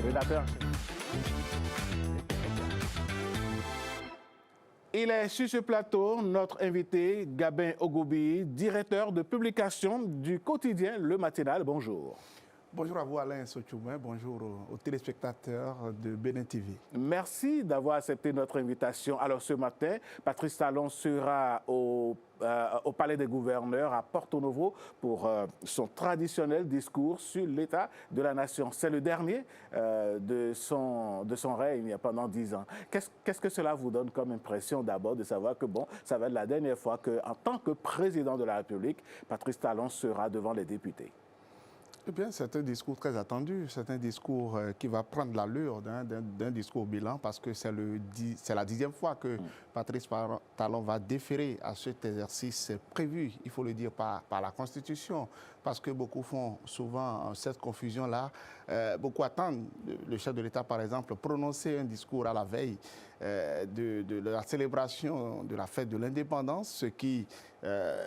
Rédacteur. Il est sur ce plateau, notre invité, Gabin Ogoubi, directeur de publication du quotidien Le Matinal. Bonjour. Bonjour à vous Alain Sochoumen, bonjour aux téléspectateurs de Bénin TV. Merci d'avoir accepté notre invitation. Alors ce matin, Patrice Talon sera au Palais des Gouverneurs à Porto Novo pour son traditionnel discours sur l'état de la nation. C'est le dernier de son règne pendant 10 ans. Qu'est-ce que cela vous donne comme impression d'abord de savoir que bon, ça va être la dernière fois qu'en tant que président de la République, Patrice Talon sera devant les députés? Eh bien, c'est un discours très attendu. C'est un discours qui va prendre l'allure d'un discours bilan parce que c'est la 10e fois que Patrice Talon va déférer à cet exercice prévu, il faut le dire, par la Constitution. Parce que beaucoup font souvent cette confusion-là. Beaucoup attendent le chef de l'État, par exemple, prononcer un discours à la veille de la célébration de la fête de l'indépendance, ce qui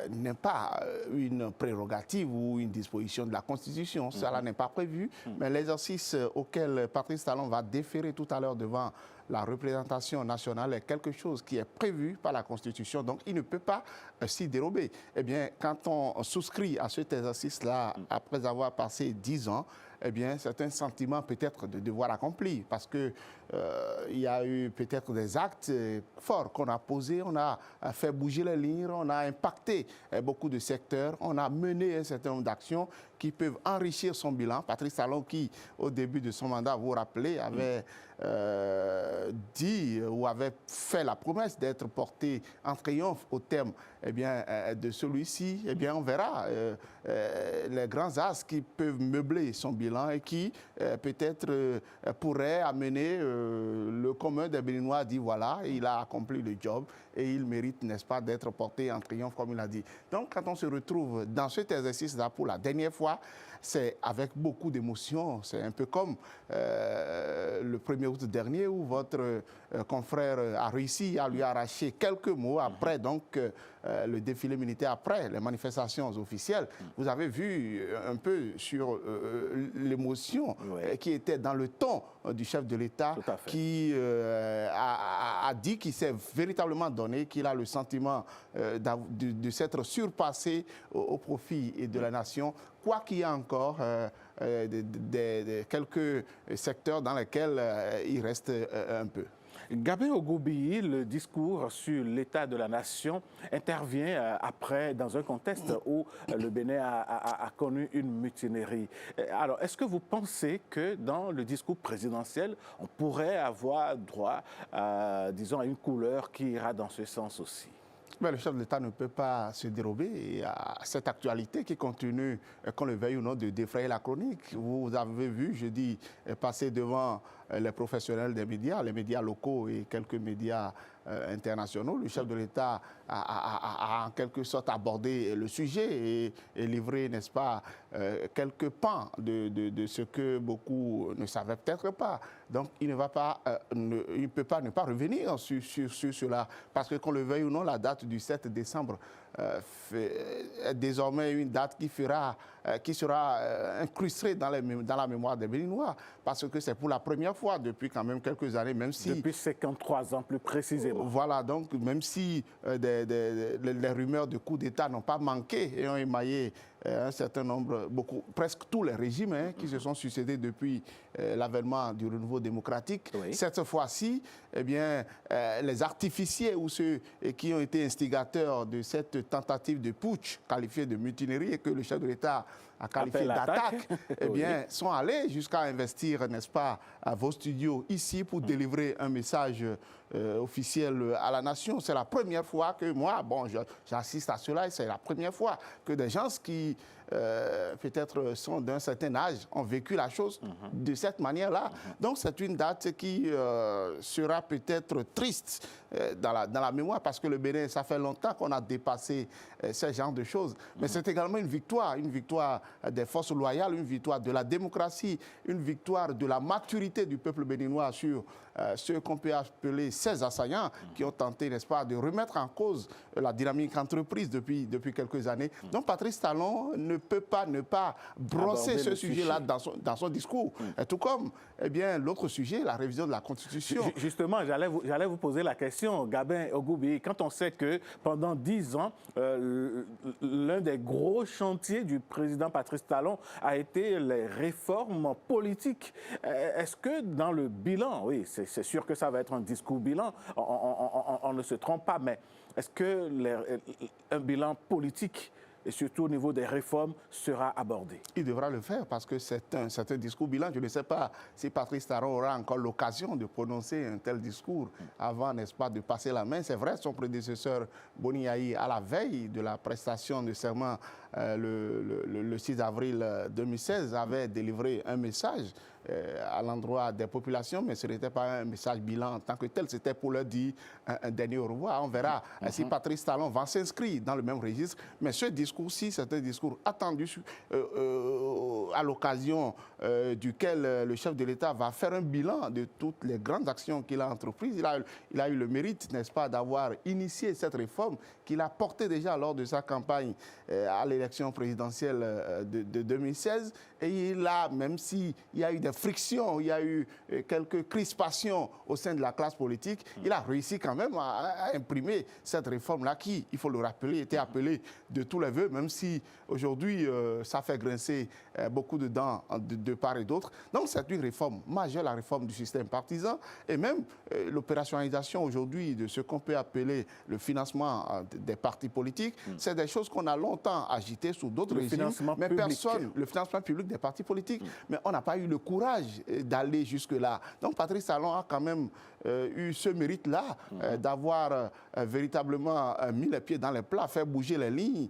n'est pas une prérogative ou une disposition de la Constitution. Cela n'est pas prévu, mais l'exercice auquel Patrice Talon va déférer tout à l'heure devant la représentation nationale est quelque chose qui est prévu par la Constitution, donc il ne peut pas s'y dérober. Eh bien, quand on souscrit à cet exercice-là, après avoir passé 10 ans, eh bien, c'est un sentiment peut-être de devoir accompli, parce que il y a eu peut-être des actes forts qu'on a posés, on a fait bouger les lignes, on a impacté beaucoup de secteurs, on a mené un certain nombre d'actions qui peuvent enrichir son bilan. Patrice Talon, qui, au début de son mandat, vous vous rappelez, avait dit ou avait fait la promesse d'être porté en triomphe au terme de celui-ci, eh bien, on verra les grands as qui peuvent meubler son bilan et qui peut-être pourraient amener le commun des Béninois à dire voilà, il a accompli le job et il mérite, n'est-ce pas, d'être porté en triomphe comme il a dit. Donc, quand on se retrouve dans cet exercice-là pour la dernière fois, c'est avec beaucoup d'émotion. C'est un peu comme le 1er août dernier où votre confrère a réussi à lui arracher quelques mots après donc le défilé militaire, après les manifestations officielles. Vous avez vu un peu sur l'émotion qui était dans le ton du chef de l'État qui a dit qu'il s'est véritablement donné, qu'il a le sentiment de s'être surpassé au profit de la nation, quoi qu'il y ait encore quelques secteurs dans lesquels il reste un peu. Gabin Ogoubi, le discours sur l'état de la nation intervient après, dans un contexte où le Bénin a connu une mutinerie. Alors, est-ce que vous pensez que dans le discours présidentiel, on pourrait avoir droit, disons, à une couleur qui ira dans ce sens aussi? Mais le chef de l'État ne peut pas se dérober à cette actualité qui continue, qu'on le veuille ou non, de défrayer la chronique. Vous avez vu, je dis, passer devant les professionnels des médias, les médias locaux et quelques médias internationaux. Le chef de l'État a en quelque sorte abordé le sujet et livré, n'est-ce pas, quelques pans de ce que beaucoup ne savaient peut-être pas. Donc, il ne peut pas ne pas revenir sur cela, parce que qu'on le veuille ou non, la date du 7 décembre est désormais une date qui sera incrustée dans la mémoire des Béninois, parce que c'est pour la première fois depuis quand même quelques années, même si... Depuis 53 ans plus précisément. Voilà, donc même si les rumeurs de coup d'État n'ont pas manqué et ont émaillé un certain nombre, presque tous les régimes qui se sont succédés depuis l'avènement du renouveau démocratique. Oui. Cette fois-ci, eh bien, les artificiers ou ceux qui ont été instigateurs de cette tentative de putsch qualifiée de mutinerie et que le chef de l'État a qualifié d'attaque, eh bien, sont allés jusqu'à investir, n'est-ce pas, à vos studios ici pour délivrer un message officiel à la nation. C'est la première fois que moi, bon, j'assiste à cela et c'est la première fois que des gens qui peut-être sont d'un certain âge ont vécu la chose de cette manière-là. Donc c'est une date qui sera peut-être triste dans la mémoire parce que le Bénin, ça fait longtemps qu'on a dépassé ce genre de choses. Mais c'est également une victoire des forces loyales, une victoire de la démocratie, une victoire de la maturité du peuple béninois sur ce qu'on peut appeler ces assaillants qui ont tenté, n'est-ce pas, de remettre en cause la dynamique entreprise depuis quelques années. Donc Patrice Talon ne peut pas ne pas brosser ce sujet-là dans son discours. Tout comme, eh bien, l'autre sujet, la révision de la Constitution. Justement, j'allais vous poser la question, Gabin Ogoubi, quand on sait que pendant 10 ans, l'un des gros chantiers du président Patrice Talon a été les réformes politiques. Est-ce que dans le bilan, oui, c'est sûr que ça va être un discours bilan, on ne se trompe pas, mais est-ce que un bilan politique et surtout au niveau des réformes sera abordé? Il devra le faire parce que c'est un discours bilan. Je ne sais pas si Patrice Talon aura encore l'occasion de prononcer un tel discours avant, n'est-ce pas, de passer la main. C'est vrai, son prédécesseur Boni Yayi, à la veille de la prestation de serment le 6 avril 2016, avait délivré un message à l'endroit des populations, mais ce n'était pas un message bilan en tant que tel, c'était pour leur dire un dernier au revoir. On verra si Patrice Talon va s'inscrire dans le même registre, mais ce discours-ci, c'est un discours attendu à l'occasion duquel le chef de l'État va faire un bilan de toutes les grandes actions qu'il a entreprises. Il a eu le mérite, n'est-ce pas, d'avoir initié cette réforme qu'il a portée déjà lors de sa campagne à l'élection présidentielle de 2016. Et il a, même s'il y a eu des frictions, il y a eu quelques crispations au sein de la classe politique, il a réussi quand même à imprimer cette réforme-là qui, il faut le rappeler, était appelée de tous les vœux, même si aujourd'hui ça fait grincer beaucoup de dents de part et d'autre. Donc c'est une réforme majeure, la réforme du système partisan, et même l'opérationnalisation aujourd'hui de ce qu'on peut appeler le financement des partis politiques. C'est des choses qu'on a longtemps agitées sous d'autres régimes, mais personne, le financement public des partis politiques, mais on n'a pas eu le courage d'aller jusque-là. Donc Patrice Talon a quand même eu ce mérite-là d'avoir véritablement mis les pieds dans les plats, fait bouger les lignes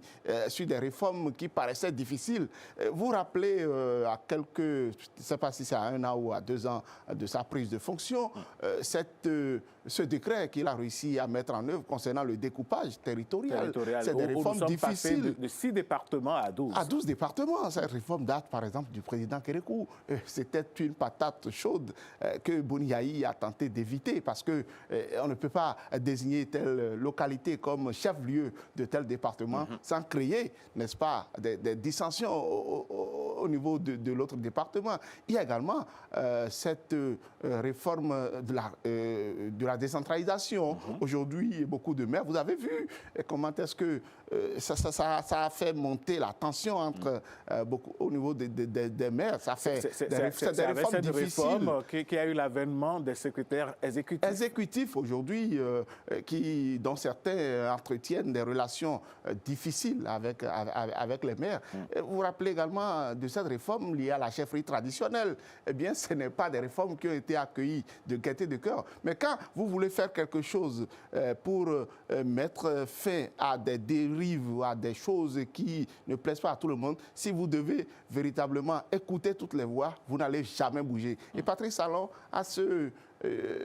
sur des réformes qui paraissaient difficiles. Vous vous rappelez à quelques, je ne sais pas si c'est à 1 an ou à 2 ans de sa prise de fonction, ce décret qu'il a réussi à mettre en œuvre concernant le découpage territorial. C'est des réformes difficiles. De 6 départements à 12. À 12 départements. Cette réforme date, par exemple, du président Kérékou. C'était une patate chaude que Boni Yayi a tenté d'éviter parce qu'on ne peut pas désigner telle localité comme chef-lieu de tel département sans créer, n'est-ce pas, des dissensions au niveau de l'autre département. Il y a également cette réforme de la décentralisation. Aujourd'hui, beaucoup de maires, vous avez vu comment est-ce que ça a fait monter la tension entre au niveau des maires. Ça fait des réformes difficiles. Qui a eu l'avènement des secrétaires exécutifs. Exécutifs aujourd'hui, dont certains entretiennent des relations difficiles avec les maires. Vous vous rappelez également de cette réforme liée à la chefferie traditionnelle. Eh bien, ce n'est pas des réformes qui ont été accueillies de gaieté de cœur. Mais quand vous voulez faire quelque chose pour mettre fin à des dérives ou à des choses qui ne plaisent pas à tout le monde, si vous devez véritablement écouter toutes les voix, vous n'allez jamais bouger. Et Patrice Talon a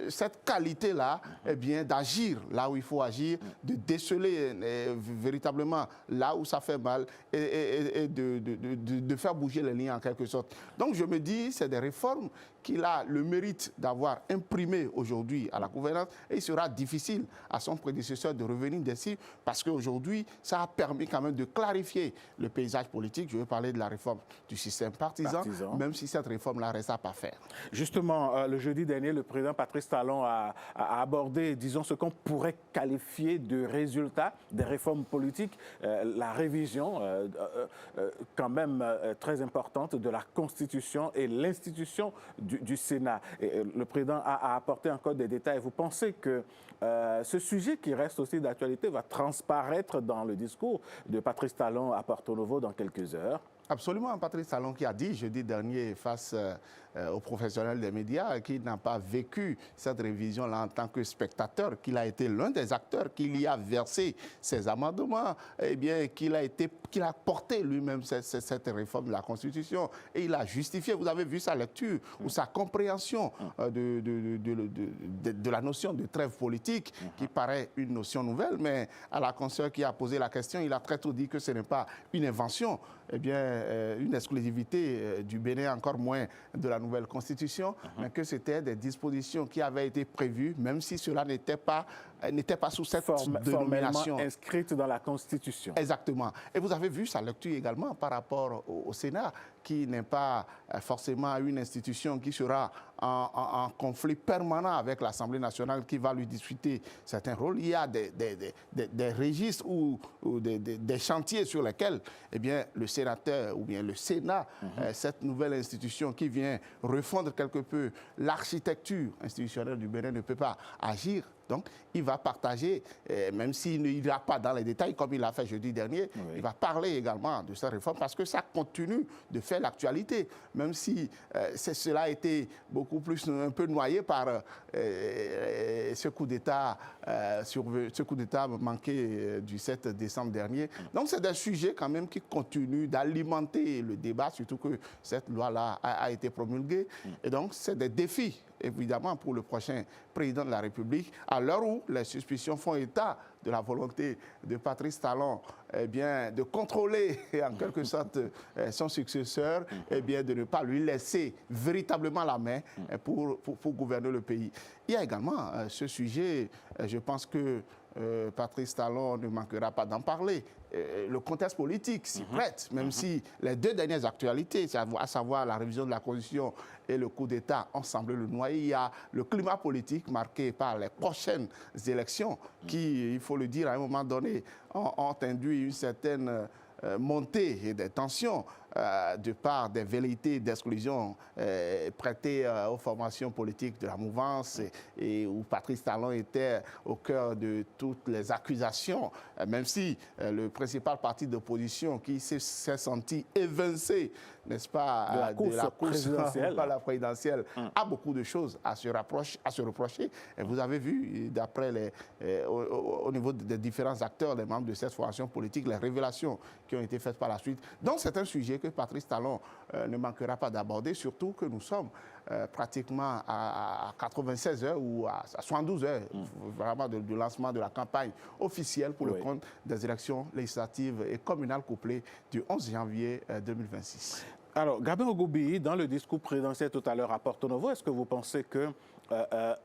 cette qualité-là, eh bien, d'agir là où il faut agir, de déceler véritablement là où ça fait mal et de faire bouger les lignes en quelque sorte. Donc je me dis, c'est des réformes qu'il a le mérite d'avoir imprimé aujourd'hui à la gouvernance et il sera difficile à son prédécesseur de revenir dessus parce qu'aujourd'hui, ça a permis quand même de clarifier le paysage politique. Je veux parler de la réforme du système partisan. Même si cette réforme-là reste à pas faire. Justement, le jeudi dernier, le président Patrice Talon a abordé, disons, ce qu'on pourrait qualifier de résultat des réformes politiques, la révision quand même très importante de la Constitution et l'institution du Sénat. Et le président a apporté encore des détails. Vous pensez que ce sujet qui reste aussi d'actualité va transparaître dans le discours de Patrice Talon à Porto Novo dans quelques heures? Absolument, Patrice Talon qui a dit jeudi dernier face aux professionnels des médias qu'il n'a pas vécu cette révision-là en tant que spectateur, qu'il a été l'un des acteurs, qu'il y a versé ses amendements, eh bien qu'il a porté lui-même cette réforme de la Constitution et il a justifié. Vous avez vu sa lecture ou sa compréhension de la notion de trêve politique qui paraît une notion nouvelle, mais à la consoeur qui a posé la question, il a très tôt dit que ce n'est pas une invention, eh bien une exclusivité du Bénin, encore moins de la nouvelle constitution, mais que c'était des dispositions qui avaient été prévues, même si cela n'était pas sous cette dénomination. Inscrite dans la Constitution. Exactement. Et vous avez vu sa lecture également par rapport au Sénat, qui n'est pas forcément une institution qui sera en conflit permanent avec l'Assemblée nationale, qui va lui discuter certains rôles. Il y a des registres ou des chantiers sur lesquels eh bien, le sénateur ou bien le Sénat, cette nouvelle institution qui vient refondre quelque peu l'architecture institutionnelle du Bénin, ne peut pas agir. Donc, il va partager, même s'il n'ira pas dans les détails, comme il l'a fait jeudi dernier, il va parler également de cette réforme parce que ça continue de faire l'actualité, même si cela a été beaucoup plus un peu noyé par ce coup d'État manqué du 7 décembre dernier. Donc, c'est des sujets quand même qui continuent d'alimenter le débat, surtout que cette loi-là a été promulguée. Et donc, c'est des défis, évidemment, pour le prochain président de la République, à l'heure où les suspicions font état de la volonté de Patrice Talon eh bien, de contrôler en quelque sorte son successeur, eh bien, de ne pas lui laisser véritablement la main pour gouverner le pays. Il y a également ce sujet, je pense que Patrice Talon ne manquera pas d'en parler. Le contexte politique s'y prête, même si les deux dernières actualités, à savoir la révision de la Constitution et le coup d'État, ont semblé le noyer. Il y a le climat politique marqué par les prochaines élections qui, il faut le dire, à un moment donné, ont induit une certaine montée des tensions de part des velléités d'exclusion prêtées aux formations politiques de la mouvance et où Patrice Talon était au cœur de toutes les accusations, même si le principal parti d'opposition qui s'est senti évincé, n'est-ce pas, de la course présidentielle, a beaucoup de choses à se reprocher. Et vous avez vu, d'après au niveau des différents acteurs, des membres de cette formation politique, les révélations qui ont été faites par la suite. Donc c'est un sujet que Patrice Talon ne manquera pas d'aborder, surtout que nous sommes pratiquement à 96 heures ou à 72 heures vraiment du lancement de la campagne officielle pour le compte des élections législatives et communales couplées du 11 janvier 2026. Alors, Gabriel Goubi, dans le discours présidentiel tout à l'heure à Porto Novo, est-ce que vous pensez que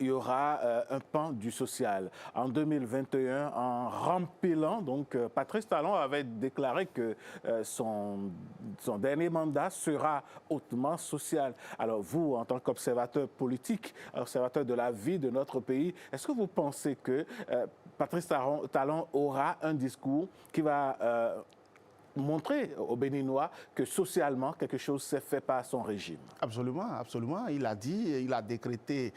il y aura un pan du social en 2021 en rempilant? Donc, Patrice Talon avait déclaré que son dernier mandat sera hautement social. Alors, vous, en tant qu'observateur politique, observateur de la vie de notre pays, est-ce que vous pensez que Patrice Talon aura un discours qui va montrer aux Béninois que socialement, quelque chose s'est fait par son régime? Absolument, absolument. Il a dit, il a décrété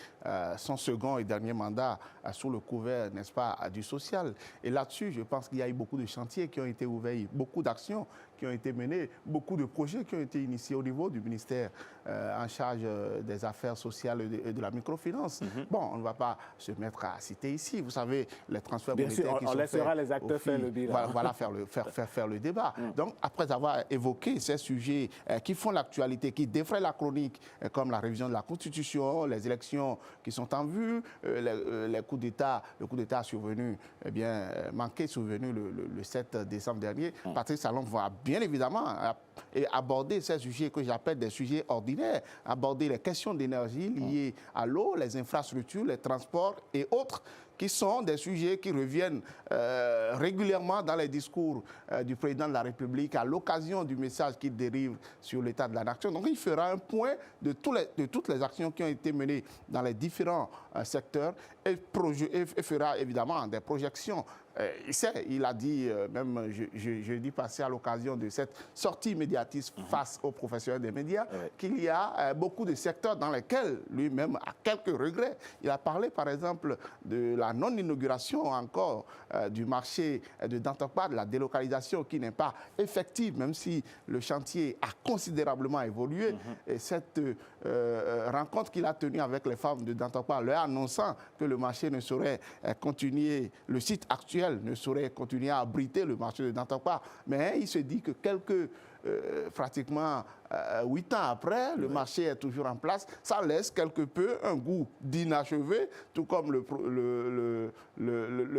son second et dernier mandat sous le couvert, n'est-ce pas, du social. Et là-dessus, je pense qu'il y a eu beaucoup de chantiers qui ont été ouverts, beaucoup d'actions qui ont été menées, beaucoup de projets qui ont été initiés au niveau du ministère en charge des affaires sociales et de la microfinance. Bon, on ne va pas se mettre à citer ici. Vous savez, les transferts monétaires qui sont faits. On laissera les acteurs faire le bilan. Voilà, faire le débat. Donc, après avoir évoqué ces sujets qui font l'actualité, qui défraient la chronique, comme la révision de la Constitution, les élections qui sont en vue, les coups d'État, le coup d'État survenu, eh bien, manqué survenu le 7 décembre dernier, Patrice Talon va bien évidemment aborder ces sujets que j'appelle des sujets ordinaires, aborder les questions d'énergie liées à l'eau, les infrastructures, les transports et autres, qui sont des sujets qui reviennent régulièrement dans les discours du président de la République à l'occasion du message qu'il dérive sur l'état de la nation. Donc il fera un point de toutes les actions qui ont été menées dans les différents secteurs et fera évidemment des projections. Il a dit, même jeudi passé à l'occasion de cette sortie médiatiste face aux professionnels des médias, qu'il y a beaucoup de secteurs dans lesquels lui-même a quelques regrets. Il a parlé par exemple de la non-inauguration encore du marché de Dantokpa, de la délocalisation qui n'est pas effective, même si le chantier a considérablement évolué. Et cette rencontre qu'il a tenue avec les femmes de Dantokpa, leur annonçant que le marché ne saurait continuer, le site actuel ne saurait continuer à abriter le marché de Dantokpa. Mais il se dit que quelques pratiquement 8 ans après, le marché est toujours en place. Ça laisse quelque peu un goût d'inachevé, tout comme le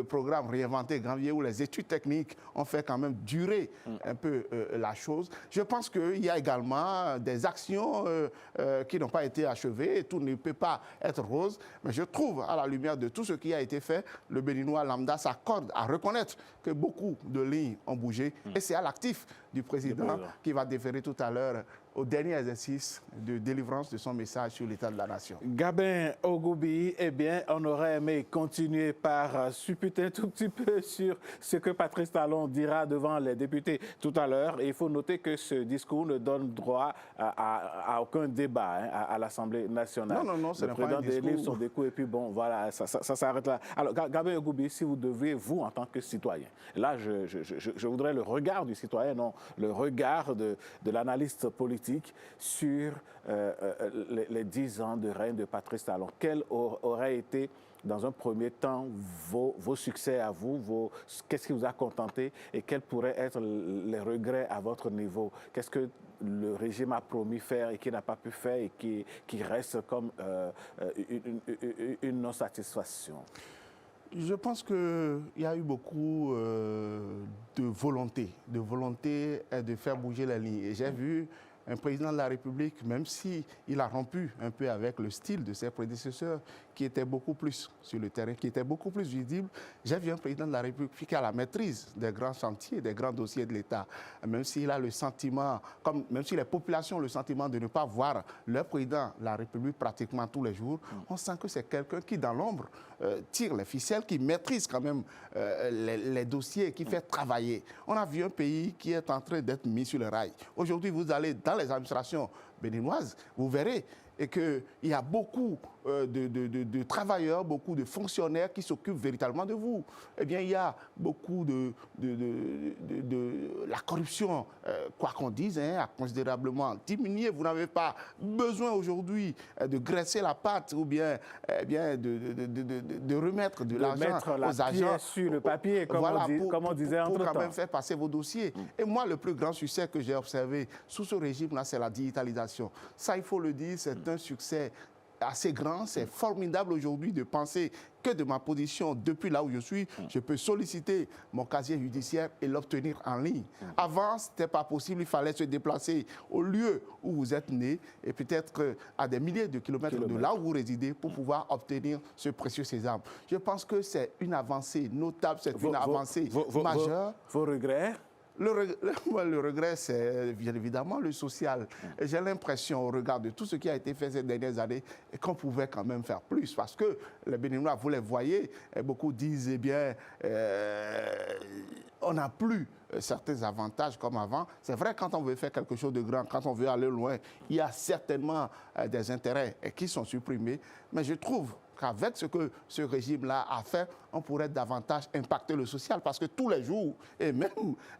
programme Réinventer Granvier, où les études techniques ont fait quand même durer un peu la chose. Je pense qu'il y a également des actions qui n'ont pas été achevées. Tout ne peut pas être rose. Mais je trouve, à la lumière de tout ce qui a été fait, le Béninois lambda s'accorde à reconnaître que beaucoup de lignes ont bougé. Et c'est à l'actif du président qui va déférer tout à l'heure au dernier exercice de délivrance de son message sur l'état de la nation. Gabin Ogoubi, eh bien, on aurait aimé continuer par supputer un tout petit peu sur ce que Patrice Talon dira devant les députés tout à l'heure. Et il faut noter que ce discours ne donne droit à aucun débat à l'Assemblée nationale. Non, ce n'est pas un discours. Le président délivre son discours et puis bon, voilà, ça s'arrête là. Alors, Gabin Ogoubi, si vous deviez, vous, en tant que citoyen, là, je voudrais le regard du citoyen, non, le regard de l'analyste politique sur les 10 ans de règne de Patrice Talon. Quels auraient été, dans un premier temps, vos succès à vous, qu'est-ce qui vous a contenté et quels pourraient être les regrets à votre niveau? Qu'est-ce que le régime a promis faire et qui n'a pas pu faire et qui reste comme une non-satisfaction? Je pense qu'il y a eu beaucoup de volonté de faire bouger la ligne. Et j'ai vu un président de la République, même s'il a rompu un peu avec le style de ses prédécesseurs, qui était beaucoup plus sur le terrain, qui était beaucoup plus visible. J'ai vu un président de la République qui a la maîtrise des grands chantiers, des grands dossiers de l'État, même s'il a le sentiment, même si les populations ont le sentiment de ne pas voir leur président de la République pratiquement tous les jours, on sent que c'est quelqu'un qui, dans l'ombre, tire les ficelles, qui maîtrise quand même les dossiers, qui fait travailler. On a vu un pays qui est en train d'être mis sur le rail. Aujourd'hui, vous allez dans les administrations béninoises, vous verrez et qu'il y a beaucoup de travailleurs, beaucoup de fonctionnaires qui s'occupent véritablement de vous. Eh bien, il y a beaucoup la corruption, quoi qu'on dise, a considérablement diminué. Vous n'avez pas besoin aujourd'hui de graisser la patte ou bien, de remettre de l'argent aux agents sur le papier, comme on disait entre-temps. Pour quand même faire passer vos dossiers. Et moi, le plus grand succès que j'ai observé sous ce régime-là, c'est la digitalisation. Ça, il faut le dire, c'est un succès assez grand. C'est formidable aujourd'hui de penser que de ma position, depuis là où je suis, je peux solliciter mon casier judiciaire et l'obtenir en ligne. Avant, ce n'était pas possible, il fallait se déplacer au lieu où vous êtes né et peut-être à des milliers de kilomètres de là où vous résidez pour pouvoir obtenir ce précieux sésame. Je pense que c'est une avancée notable, c'est une avancée majeure. Vos regrets? Le regret, c'est bien évidemment le social. J'ai l'impression, au regard de tout ce qui a été fait ces dernières années, qu'on pouvait quand même faire plus. Parce que les Béninois, vous les voyez, et beaucoup disent, eh bien, on n'a plus certains avantages comme avant. C'est vrai, quand on veut faire quelque chose de grand, quand on veut aller loin, il y a certainement des intérêts qui sont supprimés. Mais je trouve qu'avec ce que ce régime-là a fait, on pourrait davantage impacter le social parce que tous les jours, et même,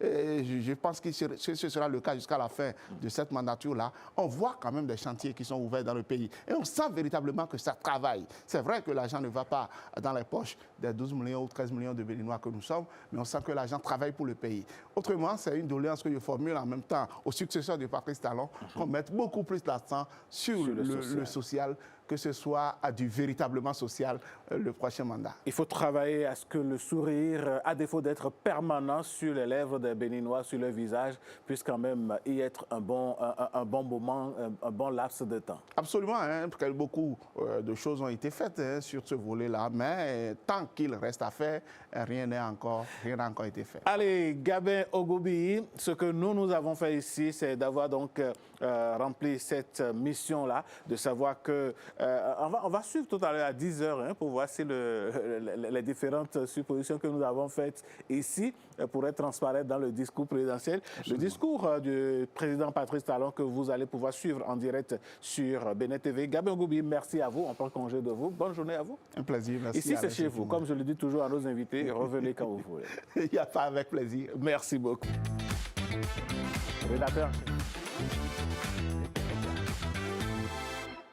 je pense que ce sera le cas jusqu'à la fin de cette mandature-là, on voit quand même des chantiers qui sont ouverts dans le pays. Et on sent véritablement que ça travaille. C'est vrai que l'argent ne va pas dans les poches des 12 millions ou 13 millions de Béninois que nous sommes, mais on sent que l'argent travaille pour le pays. Autrement, c'est une doléance que je formule en même temps au successeur de Patrice Talon, qu'on mette beaucoup plus d'accent sur le social, que ce soit du véritablement social le prochain mandat. Il faut travailler à ce que le sourire, à défaut d'être permanent sur les lèvres des Béninois, sur leur visage, puisse quand même y être un bon moment, un bon laps de temps. Absolument, beaucoup de choses ont été faites sur ce volet-là, mais tant qu'il reste à faire, rien n'a encore été fait. Allez, Gabin Ogoubi, ce que nous avons fait ici, c'est d'avoir donc rempli cette mission-là, de savoir que on va suivre tout à l'heure à 10h pour voir si les différentes suppositions que nous avons faites ici pourraient transparaître dans le discours présidentiel. Absolument. Le discours du président Patrice Talon que vous allez pouvoir suivre en direct sur Bénin TV. Gabin Ogoubi, merci à vous. On prend congé de vous. Bonne journée à vous. Un plaisir, merci. Ici, c'est chez vous. Comme je le dis toujours à nos invités, revenez quand vous voulez. Il n'y a pas avec plaisir. Merci beaucoup. Rédacteur.